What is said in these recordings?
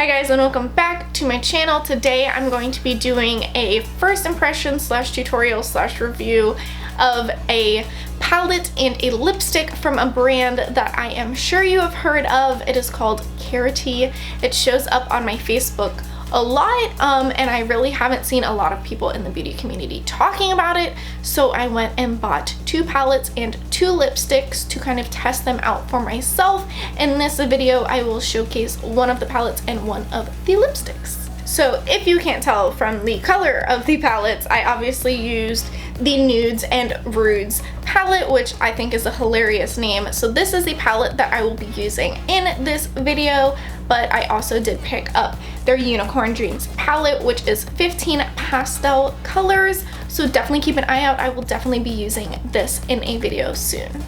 Hi guys, and welcome back to my channel. Today I'm going to be doing a first impression slash tutorial slash review of a palette and a lipstick from a brand that I am sure you have heard of. It is called Karity. It shows up on my Facebook a lot, and I really haven't seen a lot of people in the beauty community talking about it, so I went and bought two palettes and two lipsticks to kind of test them out for myself. In this video I will showcase one of the palettes and one of the lipsticks. So if you can't tell from the color of the palettes, I obviously used the Nudes and Rudes palette, which I think is a hilarious name. So this is the palette that I will be using in this video, but I also did pick up their Unicorn Dreams palette, which is 15 pastel colors. So definitely keep an eye out. I will definitely be using this in a video soon.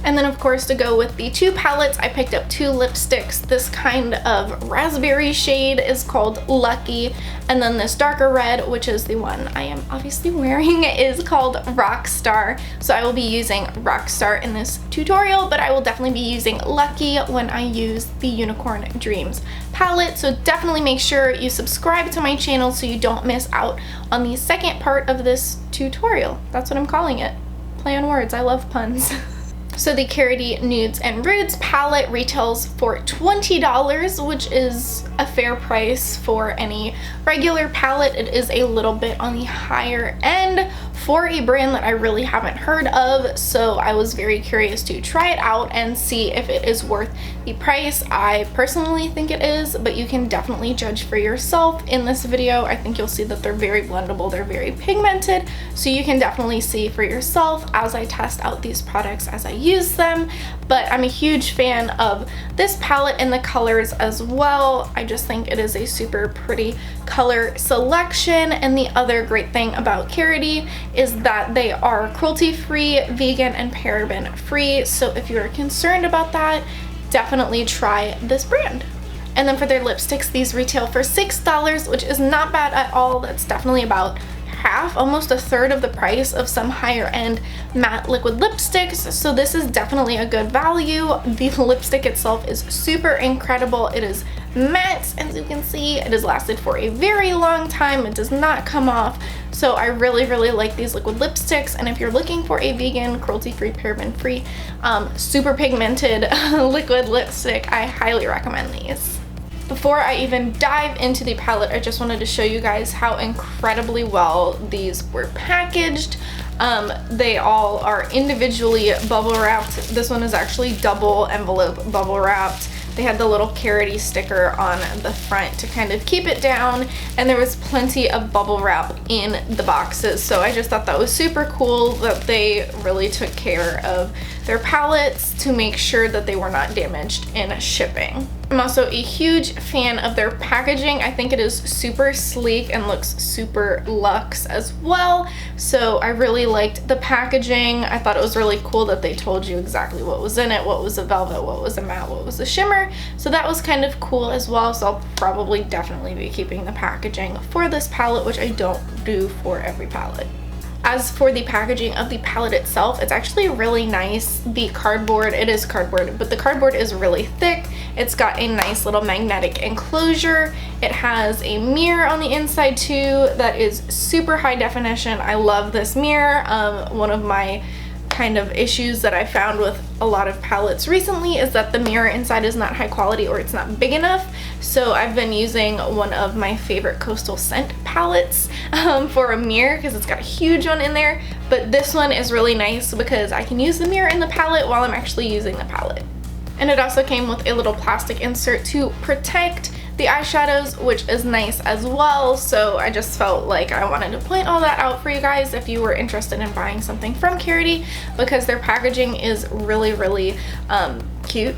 And then of course, to go with the two palettes, I picked up two lipsticks. This kind of raspberry shade is called Lucky, and then this darker red, which is the one I am obviously wearing, is called Rockstar. So I will be using Rockstar in this tutorial, but I will definitely be using Lucky when I use the Unicorn Dreams palette. So definitely make sure you subscribe to my channel so you don't miss out on the second part of this tutorial. That's what I'm calling it. Play on words, I love puns. So the Karity Nudes and Rudes palette retails for $20, which is a fair price for any regular palette. It is a little bit on the higher end for a brand that I really haven't heard of, so I was very curious to try it out and see if it is worth the price. I personally think it is, but you can definitely judge for yourself in this video. I think you'll see that they're very blendable, they're very pigmented, so you can definitely see for yourself as I test out these products as I use them. But I'm a huge fan of this palette and the colors as well. I just think it is a super pretty color selection, and the other great thing about Karity is that they are cruelty-free, vegan, and paraben-free. So if you're concerned about that, definitely try this brand. And then for their lipsticks, these retail for $6, which is not bad at all. That's definitely about half, almost a third of the price of some higher end matte liquid lipsticks. So this is definitely a good value. The lipstick itself is super incredible. It is matte, as you can see. It has lasted for a very long time. It does not come off. So I really like these liquid lipsticks, and if you're looking for a vegan, cruelty-free, paraben-free, super pigmented liquid lipstick, I highly recommend these. Before I even dive into the palette, I just wanted to show you guys how incredibly well these were packaged. They all are individually bubble wrapped. This one is actually double envelope bubble wrapped. They had the little Karity sticker on the front to kind of keep it down, and there was plenty of bubble wrap in the boxes. So I just thought that was super cool that they really took care of their palettes to make sure that they were not damaged in shipping. I'm also a huge fan of their packaging. I think it is super sleek and looks super luxe as well. So I really liked the packaging. I thought it was really cool that they told you exactly what was in it, what was a velvet, what was a matte, what was a shimmer. So that was kind of cool as well. So I'll probably definitely be keeping the packaging for this palette, which I don't do for every palette. As for the packaging of the palette itself, it's actually really nice. The cardboard, it is cardboard, but the cardboard is really thick. It's got a nice little magnetic enclosure. It has a mirror on the inside too that is super high definition. I love this mirror. One of my kind of issues that I found with a lot of palettes recently is that the mirror inside is not high quality or it's not big enough. So I've been using one of my favorite Coastal Scent palettes for a mirror because it's got a huge one in there, but this one is really nice because I can use the mirror in the palette while I'm actually using the palette. And it also came with a little plastic insert to protect the eyeshadows, which is nice as well. So I just felt like I wanted to point all that out for you guys if you were interested in buying something from Karity, because their packaging is really cute,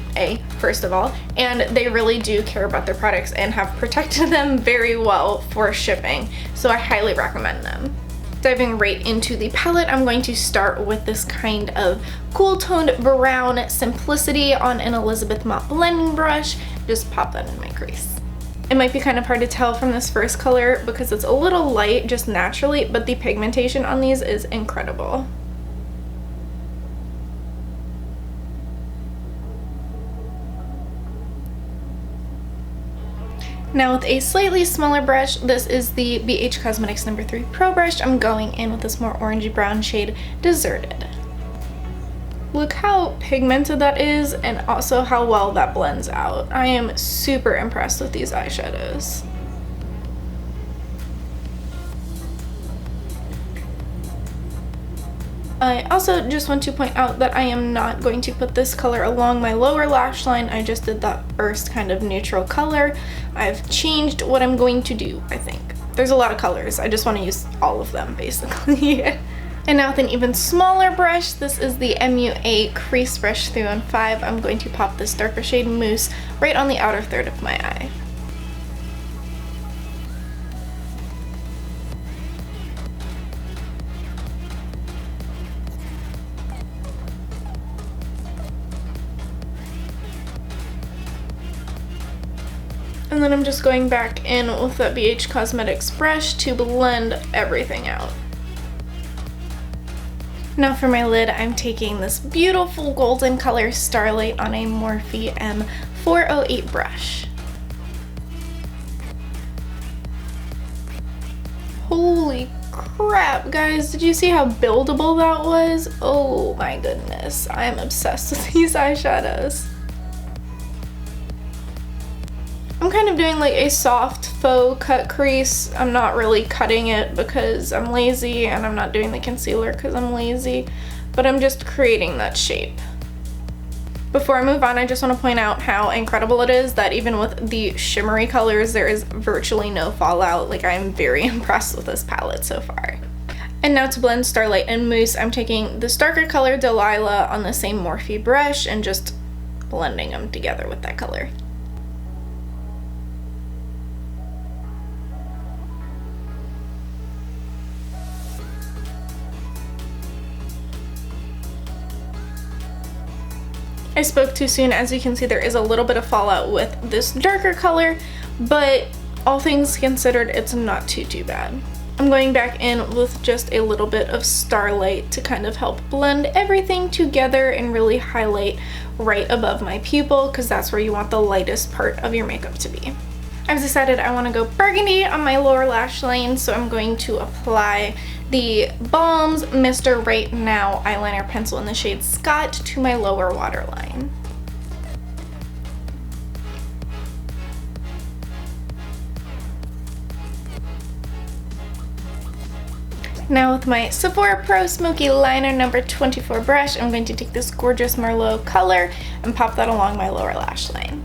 first of all, and they really do care about their products and have protected them very well for shipping. So I highly recommend them. Diving right into the palette, I'm going to start with this kind of cool toned brown Simplicity on an Elizabeth Mott blending brush. Just pop that in my crease. It might be kind of hard to tell from this first color because it's a little light just naturally, but the pigmentation on these is incredible. Now with a slightly smaller brush, this is the BH Cosmetics No. 3 Pro Brush. I'm going in with this more orangey brown shade, Deserted. Look how pigmented that is and also how well that blends out. I am super impressed with these eyeshadows. I also just want to point out that I am not going to put this color along my lower lash line. I just did that first kind of neutral color. I've changed what I'm going to do, I think. There's a lot of colors. I just want to use all of them, basically. And now with an even smaller brush, this is the MUA Crease Brush 315. I'm going to pop this darker shade Mousse right on the outer third of my eye. And then I'm just going back in with that BH Cosmetics brush to blend everything out. Now for my lid, I'm taking this beautiful golden color Starlight on a Morphe M408 brush. Holy crap, guys, did you see how buildable that was? Oh my goodness, I'm obsessed with these eyeshadows. I'm kind of doing like a soft faux cut crease. I'm not really cutting it because I'm lazy, and I'm not doing the concealer because I'm lazy, but I'm just creating that shape. Before I move on, I just want to point out how incredible it is that even with the shimmery colors, there is virtually no fallout. Like, I'm very impressed with this palette so far. And now to blend Starlight and Mousse, I'm taking this darker color Delilah on the same Morphe brush and just blending them together with that color. I spoke too soon. As you can see, there is a little bit of fallout with this darker color, but all things considered, it's not too bad. I'm going back in with just a little bit of Starlight to kind of help blend everything together and really highlight right above my pupil, because that's where you want the lightest part of your makeup to be. I've decided I want to go burgundy on my lower lash line, so I'm going to apply the Balm's Mr. Right Now eyeliner pencil in the shade Scott to my lower waterline. Now with my Sephora Pro Smokey Liner No. 24 brush, I'm going to take this gorgeous Merlot color and pop that along my lower lash line.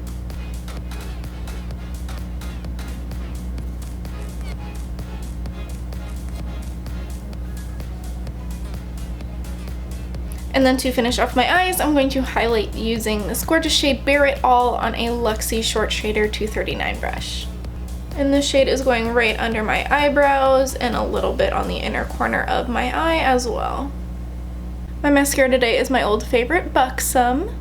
And then to finish off my eyes, I'm going to highlight using this gorgeous shade Bear It All on a Luxie Short Shader 239 brush. And this shade is going right under my eyebrows and a little bit on the inner corner of my eye as well. My mascara today is my old favorite, Buxom.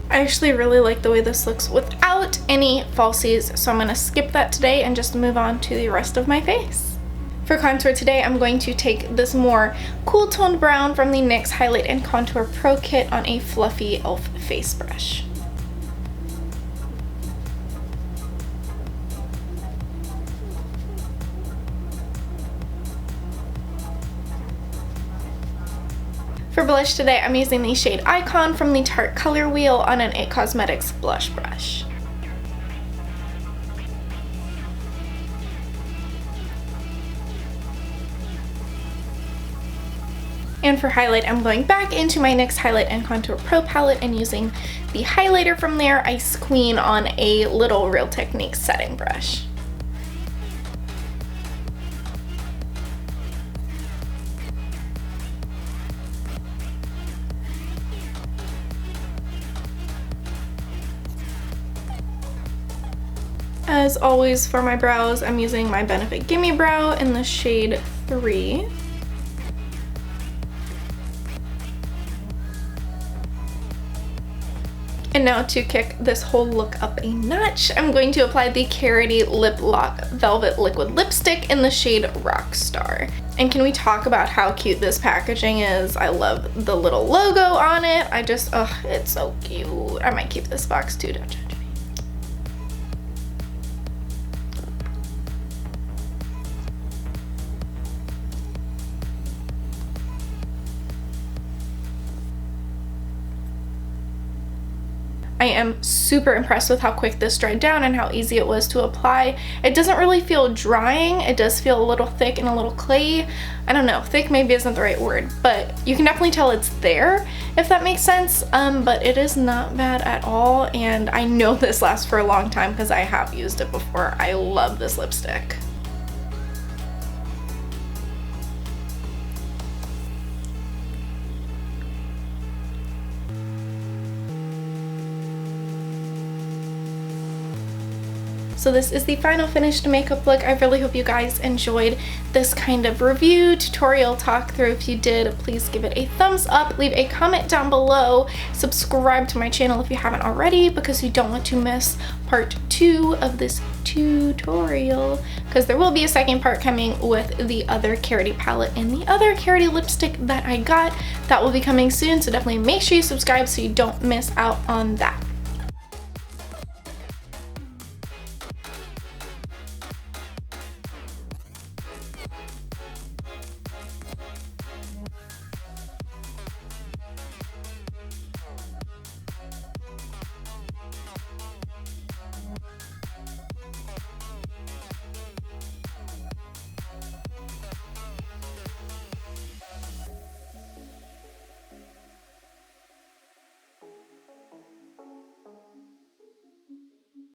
I actually really like the way this looks without any falsies, so I'm going to skip that today and just move on to the rest of my face. For contour today, I'm going to take this more cool toned brown from the NYX Highlight and Contour Pro Kit on a fluffy e.l.f. face brush. For blush today, I'm using the shade Icon from the Tarte Color Wheel on an IT Cosmetics blush brush. And for highlight, I'm going back into my NYX Highlight and Contour Pro palette and using the highlighter from there, Ice Queen, on a little Real Techniques setting brush. As always, for my brows, I'm using my Benefit Gimmie Brow in the shade 3. And now to kick this whole look up a notch, I'm going to apply the Karity Lip Lock Velvet Liquid Lipstick in the shade Rockstar. And can we talk about how cute this packaging is? I love the little logo on it. Oh, it's so cute. I might keep this box too, don't judge me. I am super impressed with how quick this dried down and how easy it was to apply. It doesn't really feel drying. It does feel a little thick and a little clayey. I don't know, thick maybe isn't the right word, but you can definitely tell it's there, if that makes sense. But it is not bad at all, and I know this lasts for a long time because I have used it before. I love this lipstick. So this is the final finished makeup look. I really hope you guys enjoyed this kind of review, tutorial, talk through. If you did, please give it a thumbs up, leave a comment down below, subscribe to my channel if you haven't already, because you don't want to miss part 2 of this tutorial, because there will be a second part coming with the other Karity palette and the other Karity lipstick that I got. That will be coming soon, so definitely make sure you subscribe so you don't miss out on that.